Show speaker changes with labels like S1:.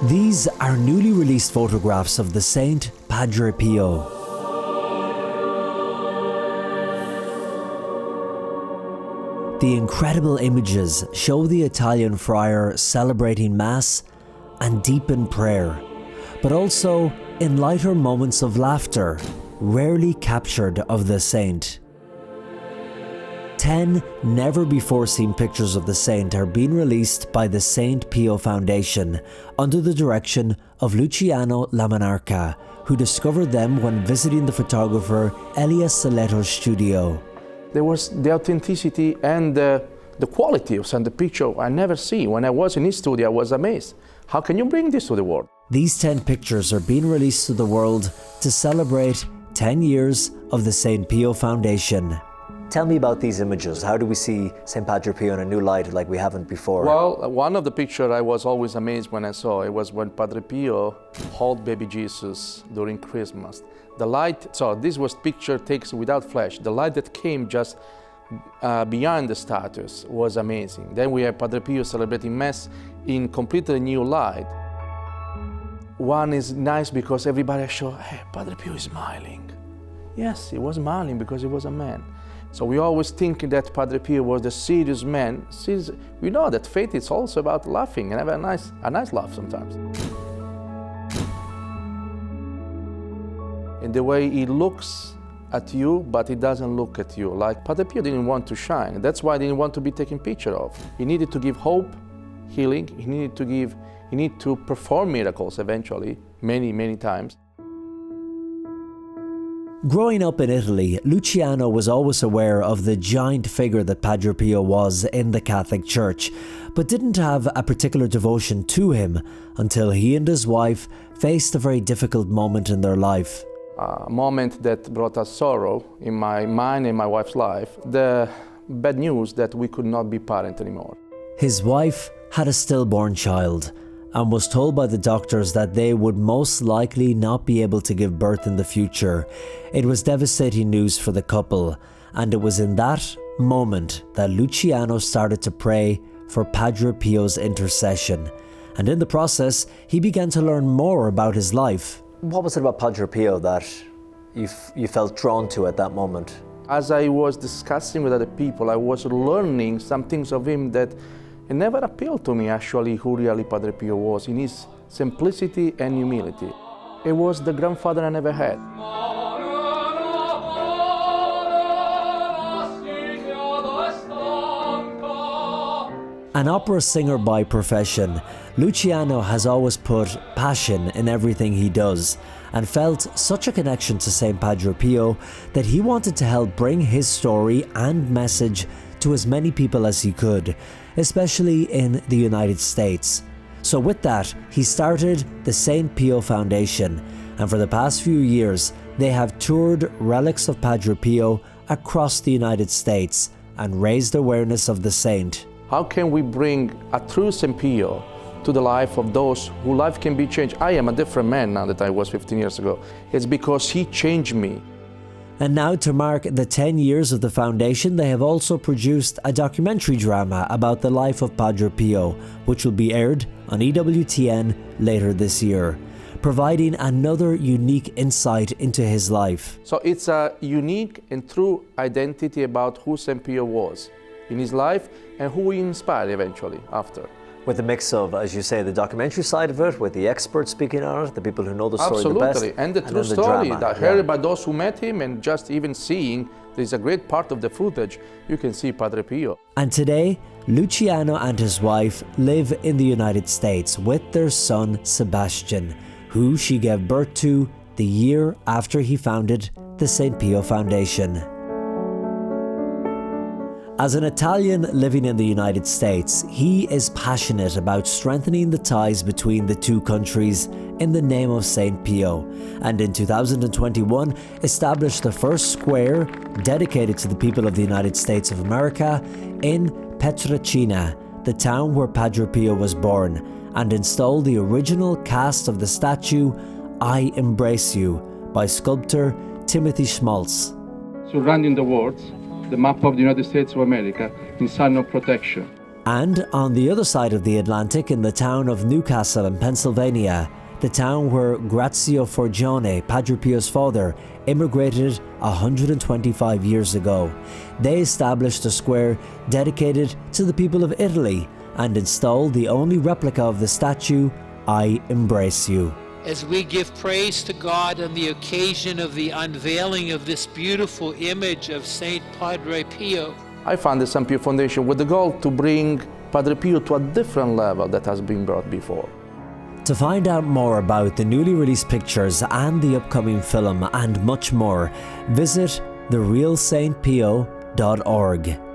S1: These are newly released photographs of the saint Padre Pio. The incredible images show the Italian friar celebrating Mass and deep in prayer, but also in lighter moments of laughter, rarely captured of the saint. 10 never-before-seen pictures of the saint are being released by the Saint Pio Foundation under the direction of Luciano Lamonarca, who discovered them when visiting the photographer Elias Saleto's studio.
S2: There was the authenticity and the quality of some of the picture I never see. When I was in his studio, I was amazed. How can you bring this to the world?
S1: These 10 pictures are being released to the world to celebrate 10 years of the Saint Pio Foundation. Tell me about these images. How do we see St. Padre Pio in a new light like we haven't before?
S2: Well, one of the pictures I was always amazed when I saw it was when Padre Pio held baby Jesus during Christmas. The light, so this was picture takes without flash. The light that came just behind the statues was amazing. Then we have Padre Pio celebrating Mass in completely new light. One is nice because everybody showed, hey, Padre Pio is smiling. Yes, he was smiling because he was a man. So we always think that Padre Pio was the serious man. We know that faith is also about laughing and have a nice laugh sometimes. In the way he looks at you, but he doesn't look at you. Like Padre Pio didn't want to shine. That's why he didn't want to be taken picture of. He needed to give hope, healing. He needed to perform miracles eventually, many times.
S1: Growing up in Italy, Luciano was always aware of the giant figure that Padre Pio was in the Catholic Church, but didn't have a particular devotion to him until he and his wife faced a very difficult moment in their life.
S2: A moment that brought us sorrow in my mind and my wife's life, the bad news that we could not be parents anymore.
S1: His wife had a stillborn child and was told by the doctors that they would most likely not be able to give birth in the future. It was devastating news for the couple, and it was in that moment that Luciano started to pray for Padre Pio's intercession. And in the process, he began to learn more about his life. What was it about Padre Pio that you felt drawn to at that moment?
S2: As I was discussing with other people, I was learning some things of him that it never appealed to me actually who really Padre Pio was in his simplicity and humility. It was the grandfather I never had.
S1: An opera singer by profession, Luciano has always put passion in everything he does and felt such a connection to St. Padre Pio that he wanted to help bring his story and message to as many people as he could, especially in the United States. So with that, he started the Saint Pio Foundation, and for the past few years, they have toured relics of Padre Pio across the United States and raised awareness of the saint.
S2: How can we bring a true Saint Pio to the life of those whose life can be changed? I am a different man now that I was 15 years ago. It's because he changed me.
S1: And now, to mark the 10 years of the foundation, they have also produced a documentary drama about the life of Padre Pio, which will be aired on EWTN later this year, providing another unique insight into his life.
S2: So it's a unique and true identity about who Saint Pio was in his life and who he inspired eventually after.
S1: With a mix of, as you say, the documentary side of it, with the experts speaking on it, the people who know the story the best.
S2: Absolutely, and the true story that heard by those who met him, and just even seeing, there's a great part of the footage, you can see Padre Pio.
S1: And today, Luciano and his wife live in the United States with their son Sebastian, who she gave birth to the year after he founded the Saint Pio Foundation. As an Italian living in the United States, he is passionate about strengthening the ties between the two countries in the name of Saint Pio, and in 2021 established the first square dedicated to the people of the United States of America in Petracina, the town where Padre Pio was born, and installed the original cast of the statue I Embrace You by sculptor Timothy Schmaltz.
S2: Surrounding the words, the map of the United States of America in sign of protection.
S1: And on the other side of the Atlantic, in the town of Newcastle in Pennsylvania, the town where Grazio Forgione, Padre Pio's father, immigrated 125 years ago, they established a square dedicated to the people of Italy and installed the only replica of the statue, I Embrace You.
S3: As we give praise to God on the occasion of the unveiling of this beautiful image of Saint Padre Pio,
S2: I founded Saint Pio Foundation with the goal to bring Padre Pio to a different level that has been brought before.
S1: To find out more about the newly released pictures and the upcoming film and much more, visit therealsaintpio.org.